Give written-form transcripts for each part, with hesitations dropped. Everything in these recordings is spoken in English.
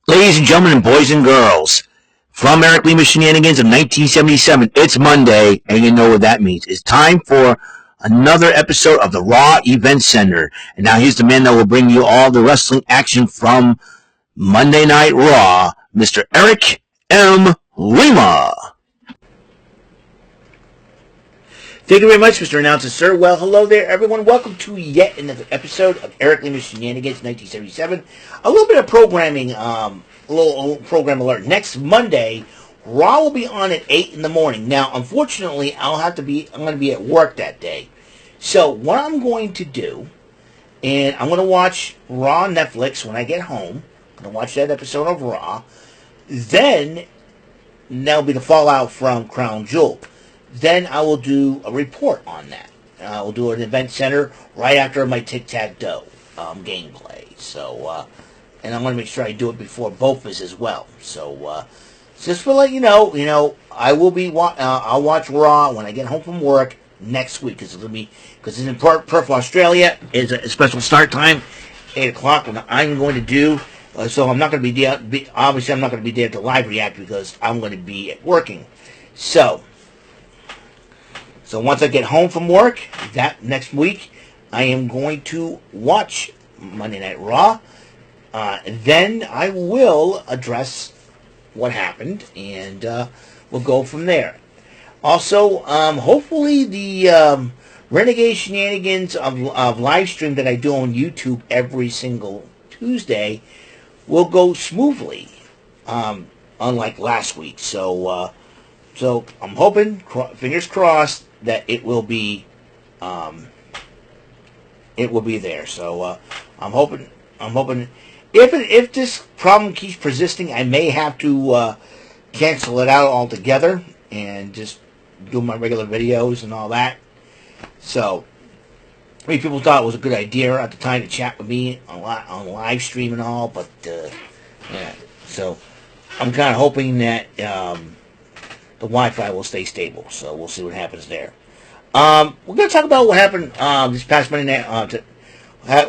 Ladies and gentlemen, boys and girls, from Eric Lima Shenanigans of 1977, it's Monday, and you know what that means. It's time for another episode of the Raw Event Center. And now here's the man that will bring you all the wrestling action from Monday Night Raw, Mr. Eric M. Lima. Thank you very much, Mr. Announcer, sir. Well, hello there, everyone. Welcome to yet another episode of Eric Lima Shenanigans, 1977. A little bit of programming, a little program alert. Next Monday, Raw will be on at 8 in the morning. Now, unfortunately, I'm going to be at work that day. So, what I'm going to do, and I'm going to watch Raw on Netflix when I get home. I'm going to watch that episode of Raw. Then, that'll be the fallout from Crown Jewel. Then I will do a report on that. I will do an event center right after my tic-tac-toe gameplay. So, and I'm going to make sure I do it before Bofus as well. So, just to let you know, I will be. I'll watch Raw when I get home from work next week because it's in Perth, Australia. It's a special start time, 8:00. What I'm going to do. So I'm not going to be there. Obviously, I'm not going to be there to live react because I'm going to be working. So once I get home from work, that next week, I am going to watch Monday Night Raw. Then I will address what happened, and we'll go from there. Also, hopefully the Renegade Shenanigans of live stream that I do on YouTube every single Tuesday will go smoothly, unlike last week. So I'm hoping, fingers crossed, that it will be there. So I'm hoping if this problem keeps persisting, I may have to cancel it out altogether and just do my regular videos and all that. So many people thought it was a good idea at the time to chat with me on live stream and all, but yeah. So I'm kind of hoping that the Wi-Fi will stay stable, so we'll see what happens there. We're going to talk about what happened this past Monday night,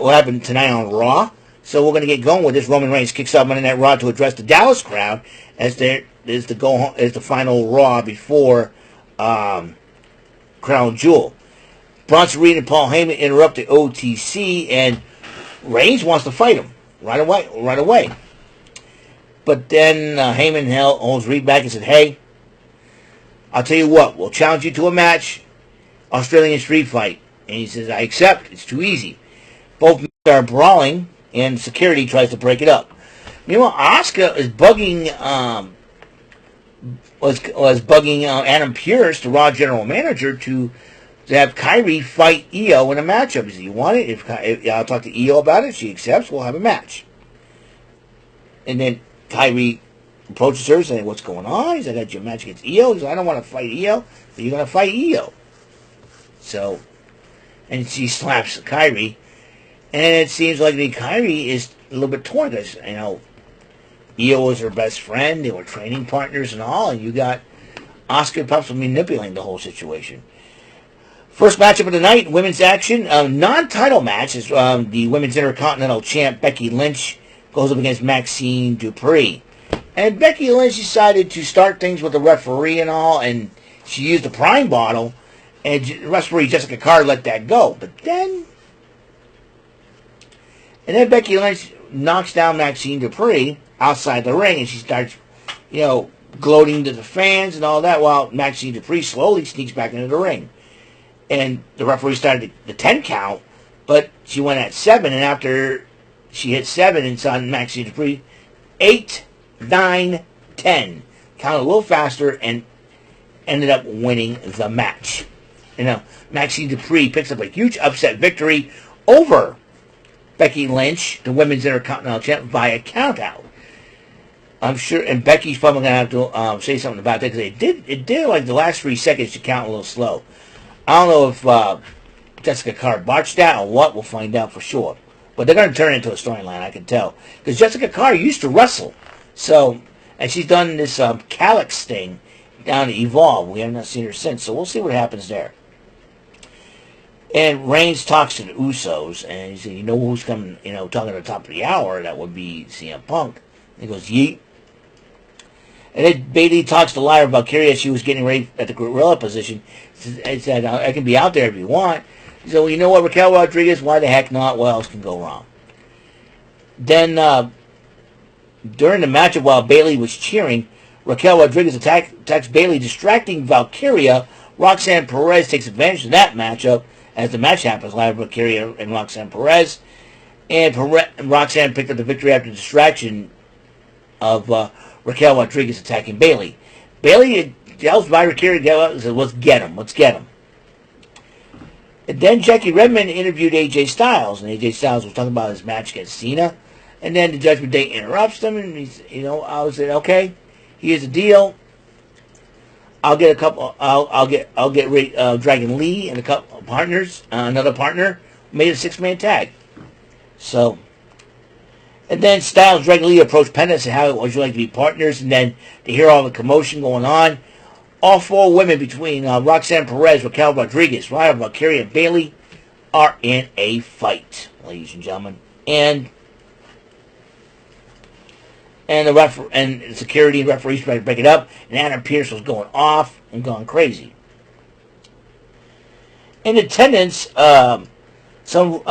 what happened tonight on Raw. So we're going to get going with this. Roman Reigns kicks off Monday Night Raw to address the Dallas crowd as the final Raw before Crown Jewel. Bronson Reed and Paul Heyman interrupt the OTC, and Reigns wants to fight him right away. But then Heyman holds Reed back and said, "Hey, I'll tell you what, we'll challenge you to a match, Australian street fight." And he says, "I accept. It's too easy." Both men are brawling, and security tries to break it up. Meanwhile, Asuka is bugging Adam Pearce, the Raw general manager, to have Kyrie fight Io in a matchup. He said, "You want it? If I'll talk to Io about it. She accepts. We'll have a match." And then Kyrie approaches her saying, "What's going on?" He said, "I got your match against Io." He said, "I don't want to fight Io." But "You're going to fight Io." So, and she slaps Kyrie. And it seems like Kyrie is a little bit torn because, Io was her best friend. They were training partners and all. And you got Asuka possibly manipulating the whole situation. First matchup of the night, women's action. Non-title match is the Women's Intercontinental Champ Becky Lynch goes up against Maxine Dupree. And Becky Lynch decided to start things with the referee and all, and she used the Prime bottle, and referee Jessica Carr let that go. But then Becky Lynch knocks down Maxine Dupree outside the ring, and she starts, gloating to the fans and all that, while Maxine Dupree slowly sneaks back into the ring. And the referee started the 10 count, but she went at 7, and after she hit 7 and saw Maxine Dupree, 8, 9, 10. Counted a little faster and ended up winning the match. Maxine Dupree picks up a huge upset victory over Becky Lynch, the Women's Intercontinental Champ, via countout. I'm sure, and Becky's probably going to have to say something about that, because it did like the last 3 seconds to count a little slow. I don't know if Jessica Carr botched that or what. We'll find out for sure. But they're going to turn it into a storyline, I can tell. Because Jessica Carr used to wrestle. So, and she's done this Calyx thing down to Evolve. We have not seen her since. So we'll see what happens there. And Reigns talks to the Usos. And he said, "You know who's coming, talking at the top of the hour? That would be CM Punk." He goes, yeet. And then Bailey talks to Lyra Valkyria as she was getting ready at the gorilla position. He said, I can be out there if you want. He said, well, you know what, Raquel Rodriguez, why the heck not? What else can go wrong? Then, during the matchup while Bailey was cheering, Raquel Rodriguez attacks Bailey, distracting Valkyria. Roxanne Perez takes advantage of that matchup. As the match happens, Lyra Valkyria and Roxanne Perez. And Roxanne picked up the victory after the distraction of Raquel Rodriguez attacking Bailey. Bailey yells by Valkyria and says, let's get him. And then Jackie Redmond interviewed AJ Styles, and AJ Styles was talking about his match against Cena. And then the Judgment Day interrupts them, and he's, I was saying, okay, here's the deal. I'll get Dragon Lee and a couple of partners, another partner, made a 6-man tag. So, and then Styles, Dragon Lee approached Penta and said, how would you like to be partners? And then to hear all the commotion going on, all 4 women between Roxanne Perez, Raquel Rodriguez, Lyra Valkyria, and Bailey are in a fight, ladies and gentlemen. And the security and referees tried to break it up, and Adam Pearce was going off and going crazy. In attendance, some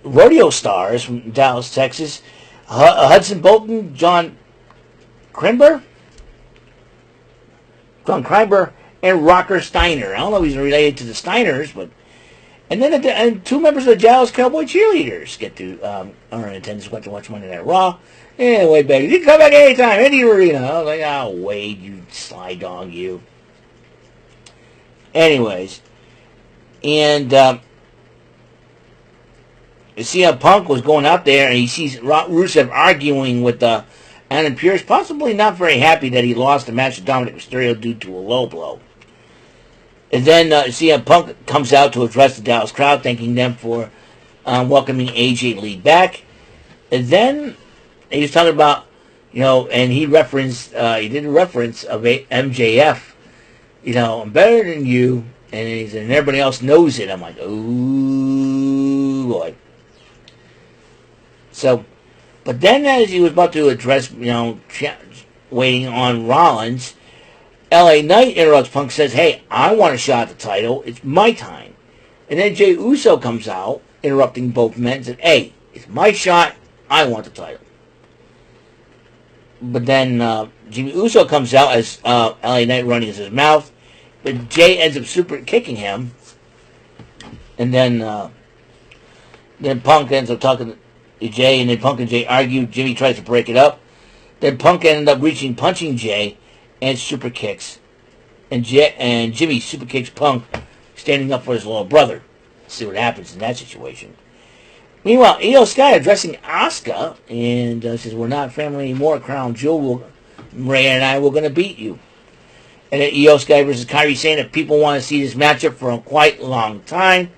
rodeo stars from Dallas, Texas, Hudson Bolton, John Kreinber, and Rocker Steiner. I don't know if he's related to the Steiners, but... And then 2 members of the Dallas Cowboy cheerleaders are in attendance to watch Monday Night Raw. Yeah, Wade Bailey, you can come back anytime, any arena. I was like, oh, Wade, you sly dog, you. Anyways, and CM Punk was going out there, and he sees Rusev arguing with Adam Pearce, possibly not very happy that he lost the match to Dominic Mysterio due to a low blow. And then CM Punk comes out to address the Dallas crowd, thanking them for welcoming AJ Lee back. And then he was talking about, and he did a reference of MJF, I'm better than you, and everybody else knows it. I'm like, ooh, boy. So, but then as he was about to address, waiting on Rollins, LA Knight interrupts Punk, says, hey, I want a shot at the title. It's my time. And then Jey Uso comes out, interrupting both men, and said, hey, it's my shot. I want the title. But then Jimmy Uso comes out as LA Knight running his mouth. But Jay ends up super kicking him. And then Punk ends up talking to Jay, and then Punk and Jay argue. Jimmy tries to break it up. Then Punk ended up punching Jay, and super kicks. And Jimmy super kicks Punk, standing up for his little brother. Let's see what happens in that situation. Meanwhile, Io Sky addressing Asuka, and says, we're not family anymore, Crown Jewel. Ray and I were going to beat you. And then Io Sky versus Kairi saying that people want to see this matchup for a quite long time.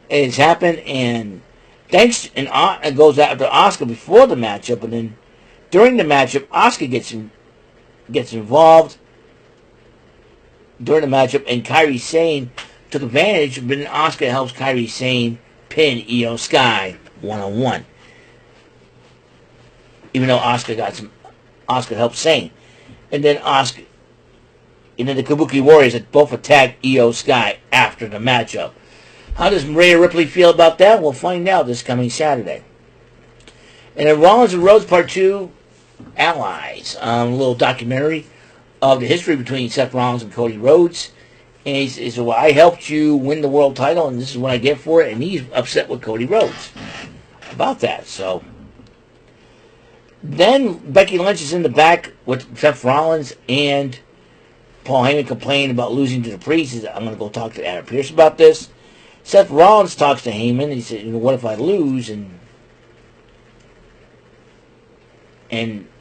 It's happened, and thanks, and it goes after Asuka before the matchup, and then during the matchup, Asuka gets involved during the matchup, and Kairi Sane took advantage, but then Asuka helps Kairi Sane pin Io Sky 1-on-1. Even though Asuka helped Sane. And then the Kabuki Warriors that both attacked Io Sky after the matchup. How does Rhea Ripley feel about that? We'll find out this coming Saturday. And then Rollins and Rhodes Part 2, Allies. A little documentary of the history between Seth Rollins and Cody Rhodes. And he said, well, I helped you win the world title, and this is what I get for it. And he's upset with Cody Rhodes about that. So then Becky Lynch is in the back with Seth Rollins, and Paul Heyman complained about losing to the Priest. He said, I'm going to go talk to Adam Pearce about this. Seth Rollins talks to Heyman. He said, what if I lose? And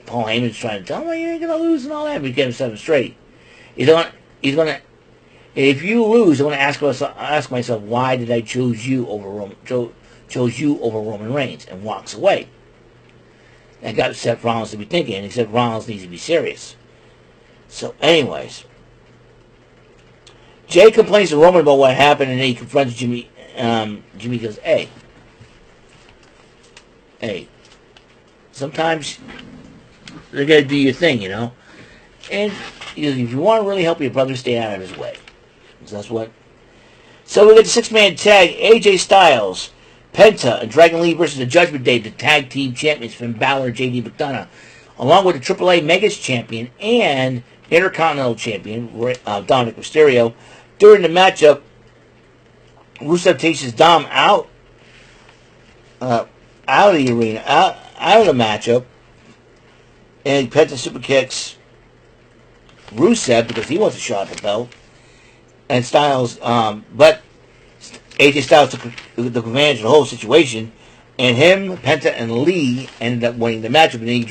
Paul Heyman's trying to tell him, well, you ain't going to lose and all that. But he gave him something straight. He's going to, if you lose, I want to ask myself, why did I choose you over Roman Reigns? And walks away. That got Seth Rollins to be thinking, and he said Rollins needs to be serious. So, anyways, Jay complains to Roman about what happened, and then he confronts Jimmy. Jimmy goes, hey, sometimes They're gonna do your thing, And if you want to really help your brother, stay out of his way. So that's what. So we get the six-man tag: AJ Styles, Penta, and Dragon Lee versus the Judgment Day, the tag team champions Finn Balor, JD McDonough, along with the AAA Megas champion and Intercontinental champion Dominic Mysterio. During the matchup, Rusev takes his Dom out of the arena, out of the matchup, and Penta super kicks Rusev because he wants a shot at the belt. And Styles, but AJ Styles took advantage of the whole situation, and him, Penta, and Lee ended up winning the matchup. And he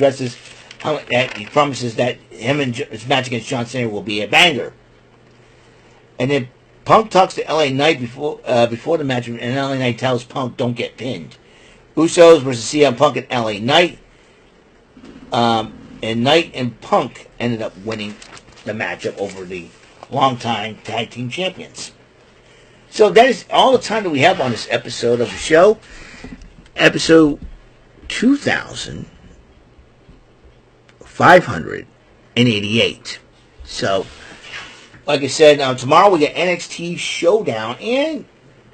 he promises that his match against John Cena will be a banger. And then Punk talks to LA Knight before the match, and LA Knight tells Punk, "Don't get pinned." Usos versus CM Punk and LA Knight. And Knight and Punk ended up winning the matchup over the longtime tag team champions. So that is all the time that we have on this episode of the show. Episode 2588. So, like I said, tomorrow we get NXT Showdown and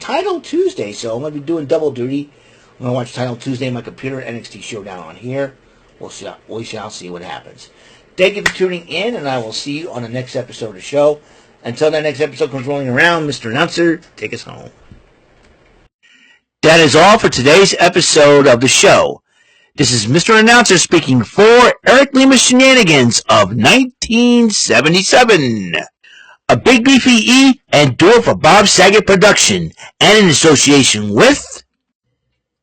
Title Tuesday. So I'm going to be doing double duty. I'm going to watch Title Tuesday on my computer, NXT Showdown on here. We shall see what happens. Thank you for tuning in, and I will see you on the next episode of the show. Until that next episode comes rolling around, Mr. Announcer, take us home. That is all for today's episode of the show. This is Mr. Announcer speaking for Eric Lima Shenanigans of 1977. A Big Beefy E and do it for Bob Saget production, and in association with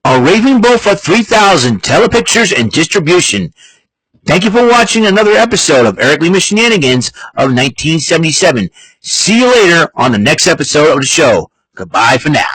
a Raving Bull for 3000 Telepictures and Distribution. Thank you for watching another episode of Eric Lima Shenanigans of 1977. See you later on the next episode of the show. Goodbye for now.